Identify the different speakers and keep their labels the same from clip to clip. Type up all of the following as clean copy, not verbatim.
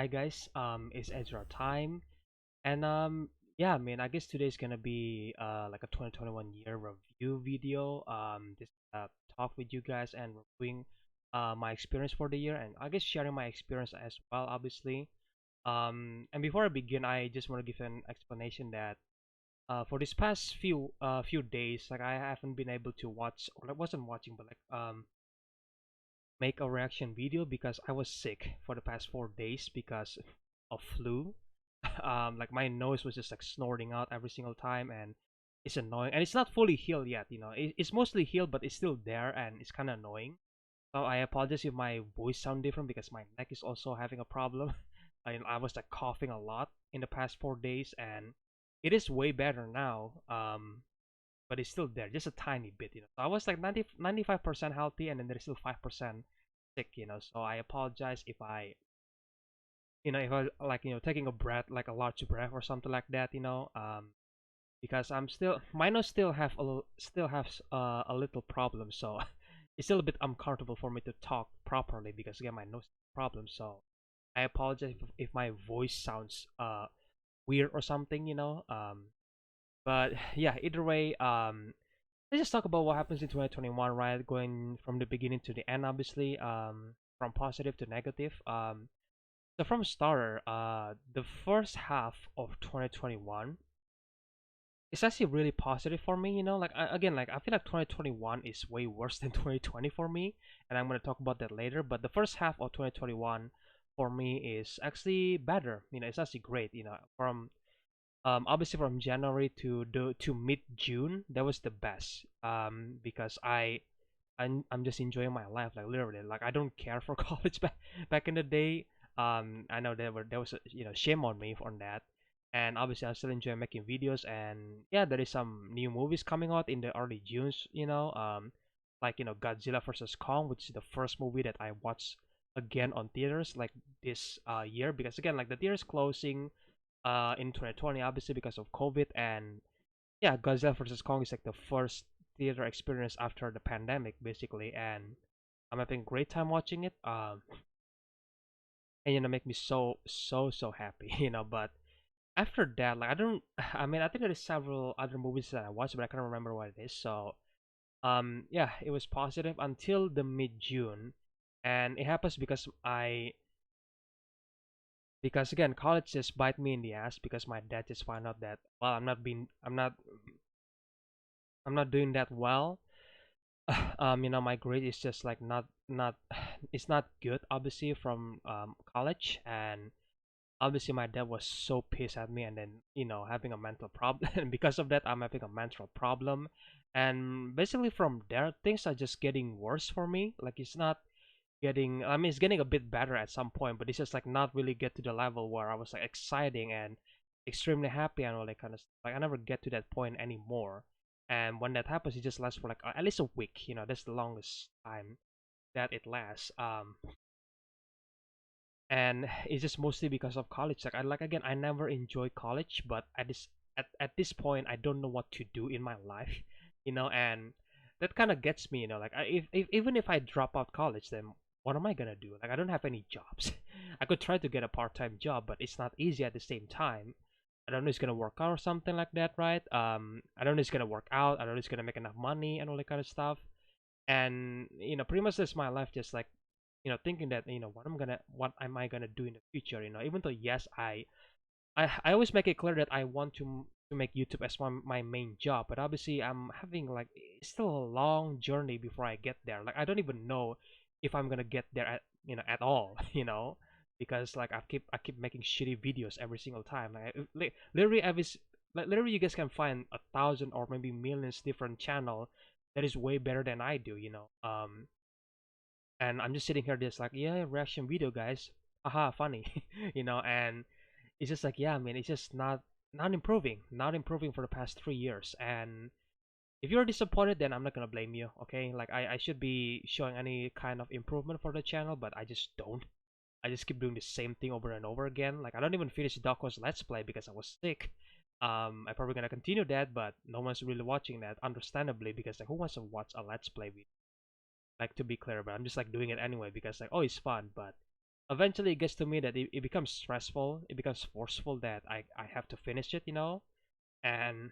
Speaker 1: Hi guys, it's EzraTime, and yeah, I guess today's gonna be like a 2021 year review video. Just talk with you guys and reviewing my experience for the year, and I guess sharing my experience as well, obviously. And before I begin, I just want to give an explanation that for this past few days, like I haven't been able to watch, or I wasn't watching, but like make a reaction video because I was sick for the past 4 days because of flu. Like my nose was just like snorting out every single time, and it's annoying. And it's not fully healed yet, it's mostly healed, but it's still there, and it's kind of annoying. So I apologize if my voice sound different because my neck is also having a problem. I was like coughing a lot in the past 4 days, and it is way better now. But it's still there, just a tiny bit. So I was like 95% healthy, and then there's still 5% sick. So I apologize if I like, taking a breath, like a large breath or something like that. Because I'm still, my nose still has a little problem, so it's still a bit uncomfortable for me to talk properly because again, my nose problem. So I apologize if my voice sounds weird or something. But yeah, either way, let's just talk about what happens in 2021, right? Going from the beginning to the end, obviously, from positive to negative. So from starter, the first half of 2021 is actually really positive for me. Like again, like I feel like 2021 is way worse than 2020 for me, and I'm gonna talk about that later. But the first half of 2021 for me is actually better. It's actually great. From obviously from January to mid June, that was the best. Because I'm just enjoying my life, like literally, like I don't care for college back in the day. I know there was shame on me on that, and obviously I still enjoy making videos. And yeah, there is some new movies coming out in the early Junes. Like Godzilla versus Kong, which is the first movie that I watched again on theaters like this year, because again, like the theaters closing in 2020, obviously because of COVID. And yeah, Godzilla versus Kong is like the first theater experience after the pandemic, basically. And I'm having a great time watching it. And make me so happy. But after that, like I don't, I think there is several other movies that I watched, but I can't remember what it is. So yeah, it was positive until the mid June, and it happens because again, college just bite me in the ass because my dad just found out that, well, I'm not doing that well. My grade is just like not it's not good, obviously, from college. And obviously my dad was so pissed at me, and then having a mental problem. And because of that, I'm having a mental problem. And basically from there, things are just getting worse for me. Like it's not getting, it's getting a bit better at some point, but it's just like not really get to the level where I was like exciting and extremely happy and all that kind of stuff. Like I never get to that point anymore. And when that happens, it just lasts for like at least a week. That's the longest time that it lasts. And it's just mostly because of college. Like I like again, I never enjoyed college, but at this point, I don't know what to do in my life. And that kind of gets me. Like if even if I drop out college, then what am I gonna do? Like I don't have any jobs. I could try to get a part-time job, but it's not easy at the same time. I don't know if it's gonna work out or something like that, right? I don't know if it's gonna work out. I don't know if it's gonna make enough money and all that kind of stuff. And pretty much that's my life, just like thinking that what am I gonna do in the future. Even though, yes, I always make it clear that I want to make YouTube as my main job, but obviously I'm having like, it's still a long journey before I get there. Like I don't even know if I'm gonna get there at all. Because like I keep making shitty videos every single time. Literally literally you guys can find 1,000 or maybe millions different channel that is way better than I do. And I'm just sitting here just like, yeah, reaction video, guys. Aha, funny. And it's just like, yeah, man, it's just not improving for the past 3 years. And if you're disappointed, then I'm not gonna blame you, okay? Like I should be showing any kind of improvement for the channel, but I just don't. I just keep doing the same thing over and over again. Like I don't even finish Dako's Let's Play because I was sick. I'm probably gonna continue that, but no one's really watching that, understandably, because like who wants to watch a Let's Play video? Like, to be clear, but I'm just like doing it anyway because like, oh, it's fun. But eventually it gets to me that it becomes stressful, it becomes forceful that I have to finish it, and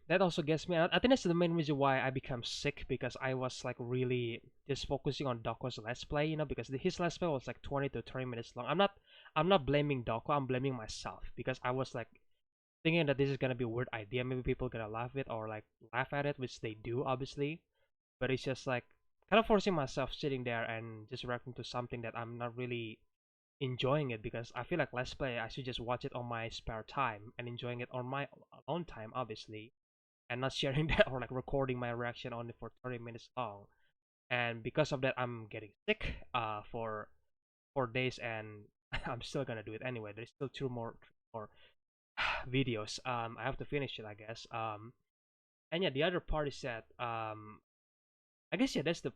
Speaker 1: that also gets me. I think that's the main reason why I become sick because I was like really just focusing on Doko's let's play, because his let's play was like 20 to 30 minutes long. I'm not blaming Doko, I'm blaming myself because I was like thinking that this is gonna be a weird idea. Maybe people gonna laugh it or like laugh at it, which they do obviously. But it's just like kind of forcing myself sitting there and just reacting to something that I'm not really enjoying it because I feel like let's play I should just watch it on my spare time and enjoying it on my own time obviously and not sharing that or like recording my reaction only for 30 minutes long. And because of that, I'm getting sick for 4 days, and I'm still gonna do it anyway. There's still two more videos. I have to finish it, I guess. And yeah, the other part is that I guess yeah, that's the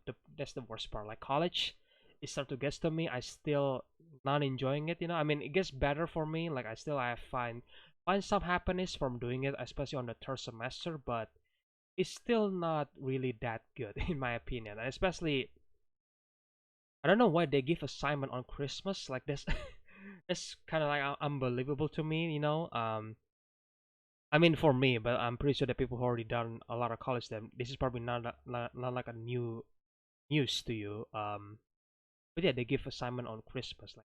Speaker 1: worst part. Like college, it start to get to me. I still not enjoying it. I mean, it gets better for me. Like I find some happiness from doing it, especially on the third semester. But it's still not really that good in my opinion. And especially, I don't know why they give assignment on Christmas. Like this, that's kind of like unbelievable to me. I mean for me, but I'm pretty sure that people who already done a lot of college, then this is probably not like a new news to you. But yeah, they give assignment on Christmas. Like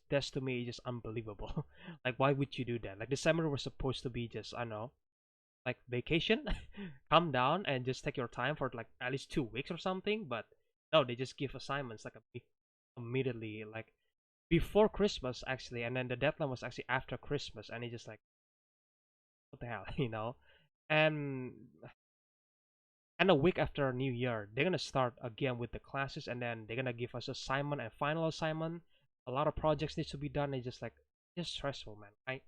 Speaker 1: that's to me just unbelievable. Like why would you do that? Like December was supposed to be just I don't know, like vacation, calm down and just take your time for like at least 2 weeks or something. But no, they just give assignments like immediately, like before Christmas actually, and then the deadline was actually after Christmas, and it's just like what the hell, And a week after New Year, they're gonna start again with the classes, and then they're gonna give us assignment and final assignment. A lot of projects needs to be done. It's just like just stressful, man.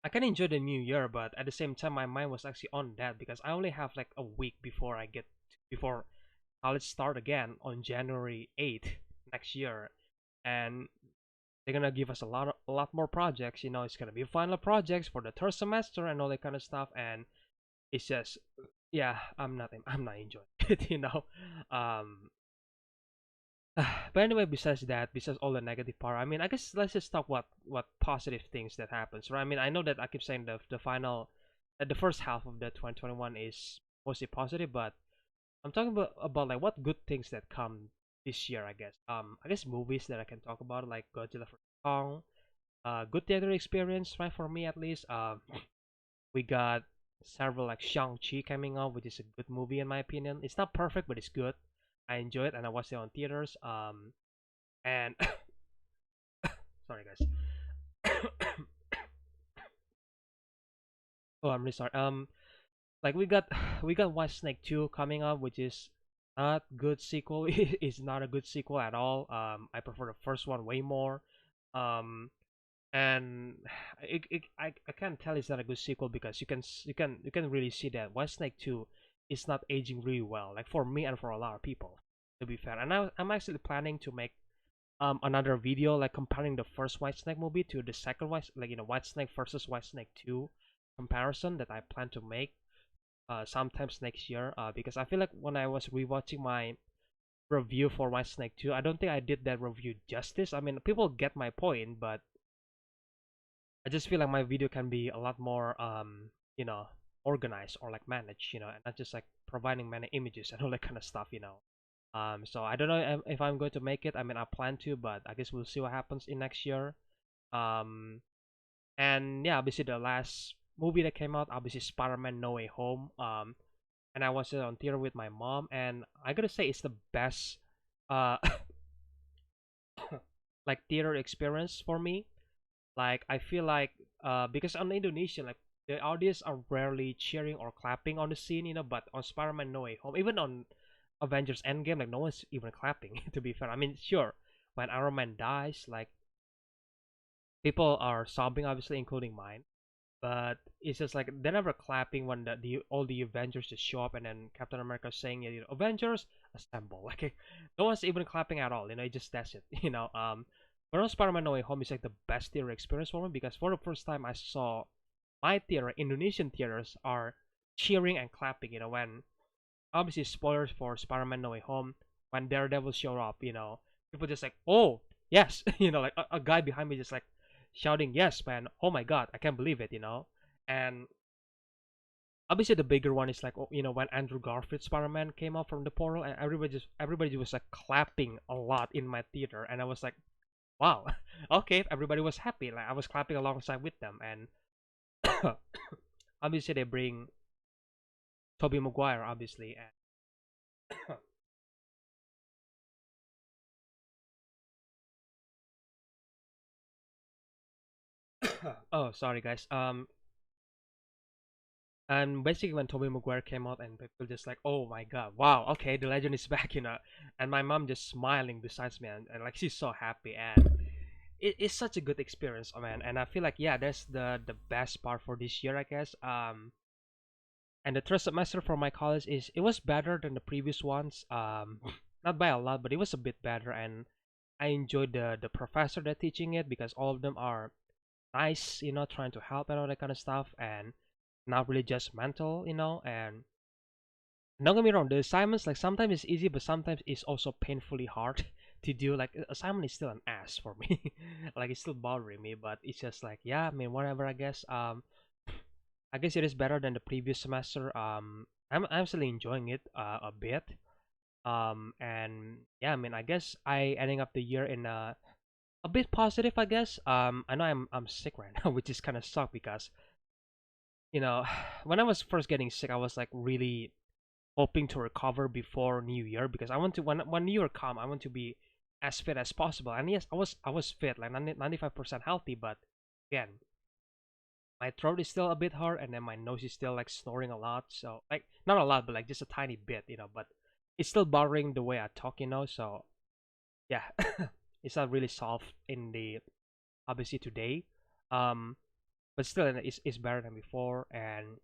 Speaker 1: I can enjoy the new year, but at the same time, my mind was actually on that because I only have like a week before college start again on January 8th next year, and they're gonna give us a lot more projects. It's gonna be final projects for the third semester and all that kind of stuff, and it's just yeah, I'm not enjoying it. Um, but anyway, besides all the negative part, I mean, I guess let's just talk what positive things that happens, right? I mean, I know that I keep saying the first half of the 2021 is mostly positive, but I'm talking about like what good things that come this year, I guess. I guess movies that I can talk about like Godzilla for Kong, good theater experience, right? For me at least. We got several like Shang-Chi coming out, which is a good movie in my opinion. It's not perfect, but it's good. I enjoy it and I watched it on theaters. And sorry guys. Oh, I'm really sorry. Like we got White Snake 2 coming up, which is not good sequel. It's not a good sequel at all. I prefer the first one way more. Um, and I can't tell it's not a good sequel because you can really see that White Snake 2 is not aging really well. Like for me and for a lot of people, to be fair. And I'm actually planning to make another video like comparing the first White Snake movie to the second like White Snake versus White Snake 2 comparison that I plan to make sometimes next year because I feel like when I was rewatching my review for White Snake 2, I don't think I did that review justice. I mean, people get my point, but I just feel like my video can be a lot more organized or like managed, and not just like providing many images and all that kind of stuff. So I don't know if I'm going to make it. I mean, I plan to, but I guess we'll see what happens in next year. Um, and yeah, obviously the last movie that came out, obviously Spider-Man No Way Home. And I watched it on theater with my mom, and I gotta say it's the best, uh, like theater experience for me. Like I feel like, because on Indonesian, like the audience are rarely cheering or clapping on the scene, but on Spider-Man No Way Home, even on Avengers Endgame, like no one's even clapping. To be fair, I mean, sure, when Iron Man dies, like people are sobbing, obviously, including mine. But it's just like they're never clapping when the all the Avengers just show up and then Captain America saying, Avengers assemble. Like no one's even clapping at all. It just that's it. But on Spider-Man No Way Home is like the best theater experience for me because for the first time I saw my theater, Indonesian theaters are cheering and clapping. When obviously spoilers for Spider-Man No Way Home, when Daredevil show up, people just like, oh yes, like a guy behind me just like shouting, yes man, oh my god, I can't believe it. And obviously the bigger one is like, oh, when Andrew Garfield Spider-Man came out from the portal, and everybody was like clapping a lot in my theater, and I was like, wow, okay, everybody was happy, like I was clapping alongside with them. And obviously they bring Tobey Maguire, obviously. And oh, sorry guys. And basically when Tobey Maguire came out, and people just like, oh my god, wow, okay, the legend is back. And my mom just smiling besides me, and like she's so happy, and it's such a good experience, oh man. And I feel like, yeah, that's the best part for this year, I guess. And the third semester for my college is, it was better than the previous ones. Not by a lot, but it was a bit better, and I enjoyed the professor that teaching it, because all of them are nice, trying to help and all that kind of stuff, and not really judgmental. And don't get me wrong, the assignments, like sometimes it's easy, but sometimes it's also painfully hard to do. Like assignment is still an ass for me. Like it's still bothering me, but it's just like, yeah, I mean, whatever, I guess. I guess it is better than the previous semester. I'm still enjoying it a bit. And yeah, I mean, I guess I ending up the year in a bit positive, I guess. I know I'm sick right now, which is kind of suck, because when I was first getting sick, I was like really hoping to recover before New Year, because I want to, when New Year come, I want to be as fit as possible. And yes, I was fit, like 95% healthy, but again, my throat is still a bit hard, and then my nose is still like snoring a lot. So like not a lot, but like just a tiny bit. But it's still bothering the way I talk. So yeah, it's not really solved in the obviously today. Um, but still, it's better than before. And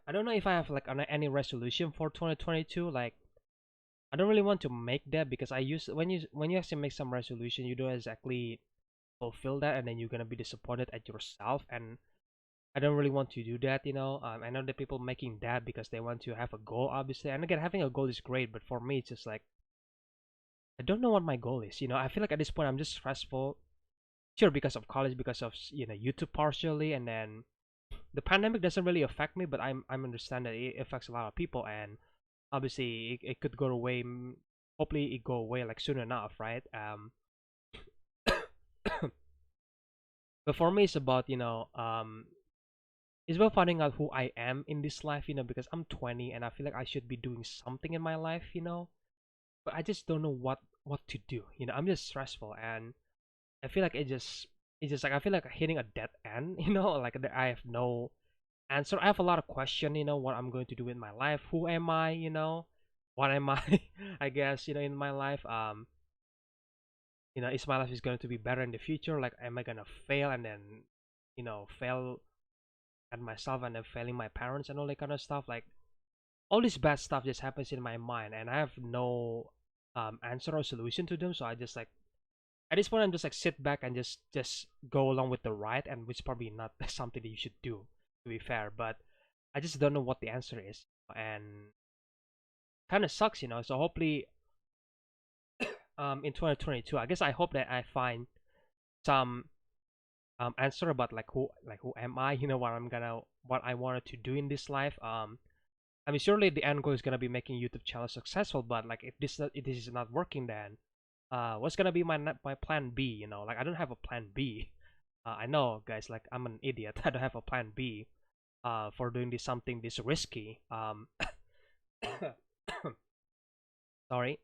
Speaker 1: I don't know if I have like any resolution for 2022. Like I don't really want to make that, because I use when you actually make some resolution, you don't exactly fulfill that, and then you're gonna be disappointed at yourself. And I don't really want to do that. I know that people making that because they want to have a goal, obviously. And again, having a goal is great, but for me, it's just like I don't know what my goal is. I feel like at this point I'm just stressful. Sure, because of college, because of YouTube partially, and then the pandemic doesn't really affect me, but I'm understand that it affects a lot of people, and obviously it could go away. Hopefully, it go away like soon enough, right? But for me, it's about finding out who I am in this life, because I'm 20 and I feel like I should be doing something in my life. But I just don't know what to do. I'm just stressful, and I feel like it's just like I feel like hitting a dead end. Like I have no answer. I have a lot of question. What I'm going to do in my life. Who am I? What am I? I guess in my life. Is my life is going to be better in the future? Like, am I gonna fail and then fail at myself, and then failing my parents and all that kind of stuff? Like all this bad stuff just happens in my mind, and I have no answer or solution to them. So I just like at this point I'm just like sit back and just go along with the ride, and which probably not something that you should do, to be fair. But I just don't know what the answer is, and kind of sucks. So hopefully in 2022, I guess I hope that I find some answer about like who am I, what I wanted to do in this life. I mean, surely the end goal is gonna be making YouTube channel successful, but like if this is not working, then what's gonna be my plan B? Like I don't have a plan B. I know, guys, like I'm an idiot. I don't have a plan B for doing something this risky. Sorry.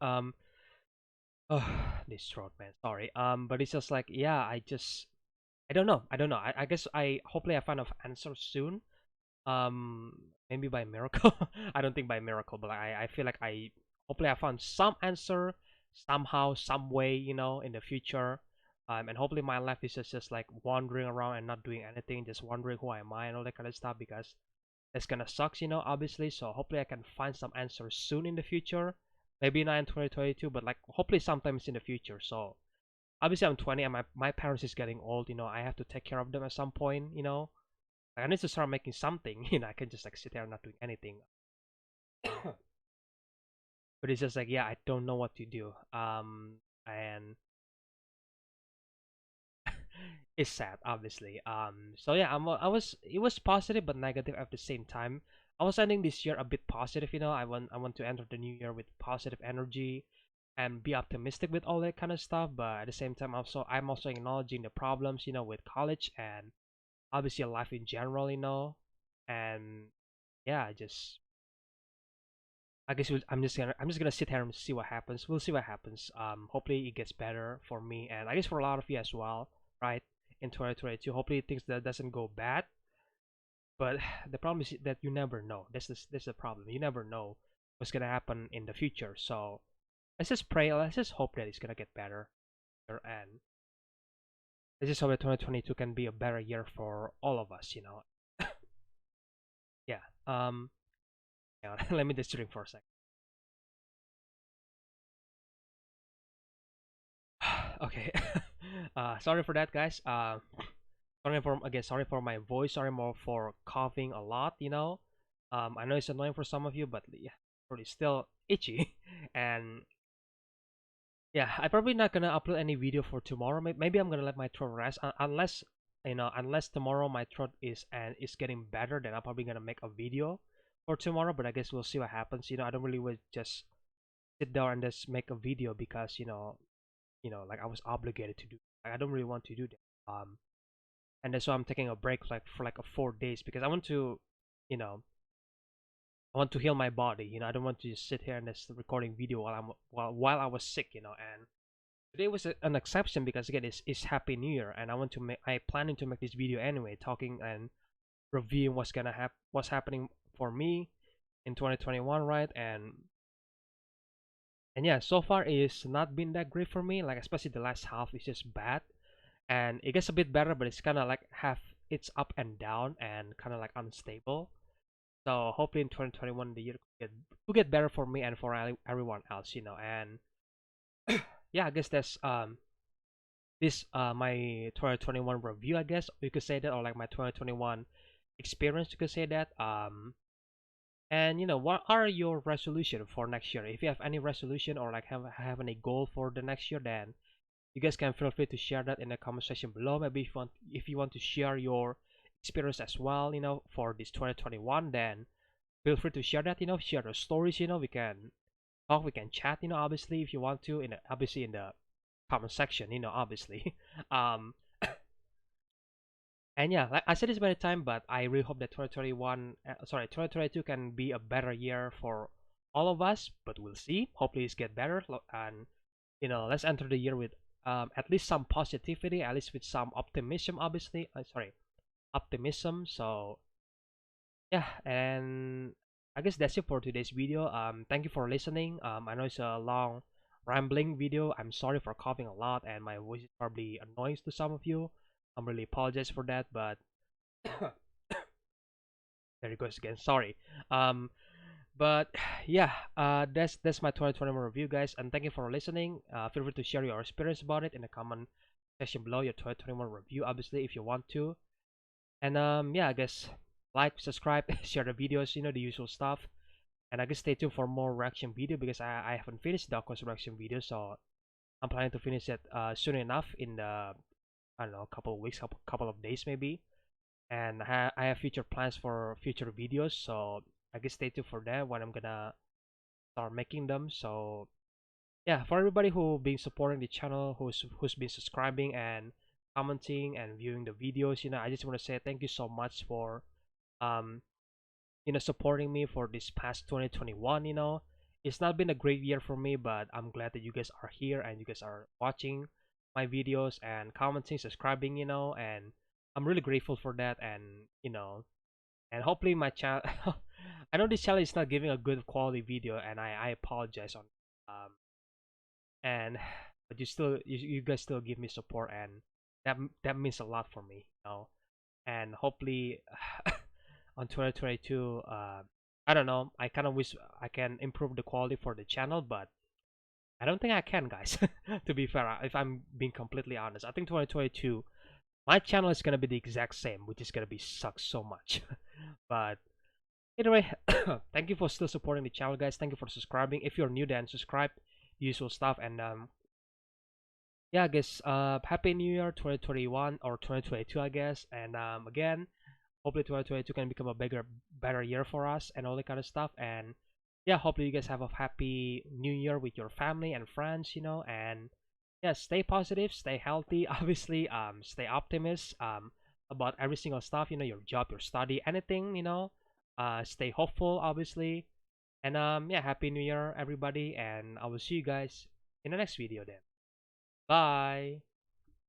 Speaker 1: Oh, this throat, man. Sorry. But it's just like, yeah, I don't know. I don't know. I guess hopefully I find an answer soon. Maybe by miracle. I don't think by miracle, but I feel like I hopefully I found some answer somehow, some way, in the future. And hopefully my life is just like wandering around and not doing anything, just wondering who am I and all that kind of stuff, because that's gonna sucks, obviously. So hopefully I can find some answers soon in the future. Maybe not in 2022, but like hopefully sometimes in the future. So obviously I'm 20 and my parents is getting old. I have to take care of them at some point. Like, I need to start making something. I can just like sit there and not doing anything. But but it's just like, yeah, I don't know what to do. And it's sad, obviously. So yeah, I was it was positive but negative at the same time. I was ending this year a bit positive, you know. I want to enter the new year with positive energy and be optimistic with all that kind of stuff. But at the same time, also I'm also acknowledging the problems, you know, with college and obviously life in general, you know. And yeah, I just I guess I'm just gonna sit here and see what happens. We'll see what happens. Hopefully it gets better for me and I guess for a lot of you as well, right? In 2022, hopefully things that doesn't go bad. But the problem is that you never know. This is the problem. You never know what's gonna happen in the future. So let's just pray. Let's just hope that it's gonna get better. And let's just hope that 2022 can be a better year for all of us. You know. Yeah. Hang on. Let me just drink for a second. Okay. Sorry for that, guys. Sorry for my voice. Sorry more for coughing a lot. You know, I know it's annoying for some of you, but yeah, it's still itchy. And yeah, I'm probably not gonna upload any video for tomorrow. Maybe I'm gonna let my throat rest unless you know, unless tomorrow my throat is getting better, then I'm probably gonna make a video for tomorrow. But I guess we'll see what happens. You know, I don't really would just sit down and just make a video because like I was obligated to do. I don't really want to do that. And that's why I'm taking a break like for like a 4 days because I want to, you know, I want to heal my body. You know, I don't want to just sit here and just recording video while I was sick. You know, and today was an exception because again, it's Happy New Year, and I planning to make this video anyway, talking and reviewing what's happening for me in 2021, right? And yeah, so far it's not been that great for me. Like especially the last half is just bad, and it gets a bit better, but it's kind of like it's up and down and kind of like unstable. So hopefully in 2021 the year could get better for me and for everyone else, you know. And yeah, I guess that's this my 2021 review, I guess you could say that, or like my 2021 experience, you could say that. And what are your resolution for next year? If you have any resolution or like have any goal for the next year, then you guys can feel free to share that in the comment section below. Maybe if you want to share your experience as well, for this 2021, then feel free to share that. Share the stories. We can talk, we can chat. Obviously, if you want to, obviously in the comment section. Obviously. um, and yeah, like I said this many time, but I really hope that 2022 can be a better year for all of us. But we'll see. Hopefully, it's get better. And let's enter the year with at least some positivity, at least with some optimism. Obviously, sorry, optimism. So yeah, and I guess that's it for today's video. Thank you for listening. I know it's a long, rambling video. I'm sorry for coughing a lot, and my voice is probably annoying to some of you. I'm really apologize for that, but there it goes again. Sorry. Um, but yeah, that's my 2021 review, guys, and thank you for listening. Feel free to share your experience about it in the comment section below, your 2021 review, obviously, if you want to. And yeah, I guess like, subscribe, share the videos, the usual stuff. And I guess stay tuned for more reaction video because I haven't finished the Aqua's reaction video, so I'm planning to finish it soon enough in the I don't know, couple of weeks, couple of days maybe. And I have future plans for future videos, so I guess stay tuned for that when I'm gonna start making them. So yeah, for everybody who been supporting the channel, who's been subscribing and commenting and viewing the videos, I just want to say thank you so much for um supporting me for this past 2021. It's not been a great year for me, but I'm glad that you guys are here and you guys are watching my videos and commenting, subscribing, and I'm really grateful for that. And and hopefully my channel I know this channel is not giving a good quality video, and I apologize on um and but you guys still give me support, and that means a lot for me. And hopefully on 2022, I don't know, I kind of wish I can improve the quality for the channel, but I don't think I can, guys. To be fair, if I'm being completely honest, I think 2022 my channel is gonna be the exact same, which is gonna be suck so much. But Anyway, thank you for still supporting the channel, guys. Thank you for subscribing. If you're new, then subscribe, usual stuff. And yeah, I guess Happy New Year 2021 or 2022, I guess. And again, hopefully 2022 can become a better year for us and all that kind of stuff. And yeah, hopefully you guys have a happy New Year with your family and friends, and yeah, stay positive, stay healthy, obviously, stay optimist, about every single stuff, your job, your study, anything, stay hopeful, obviously. And yeah, happy New Year, everybody, and I will see you guys in the next video then. Bye.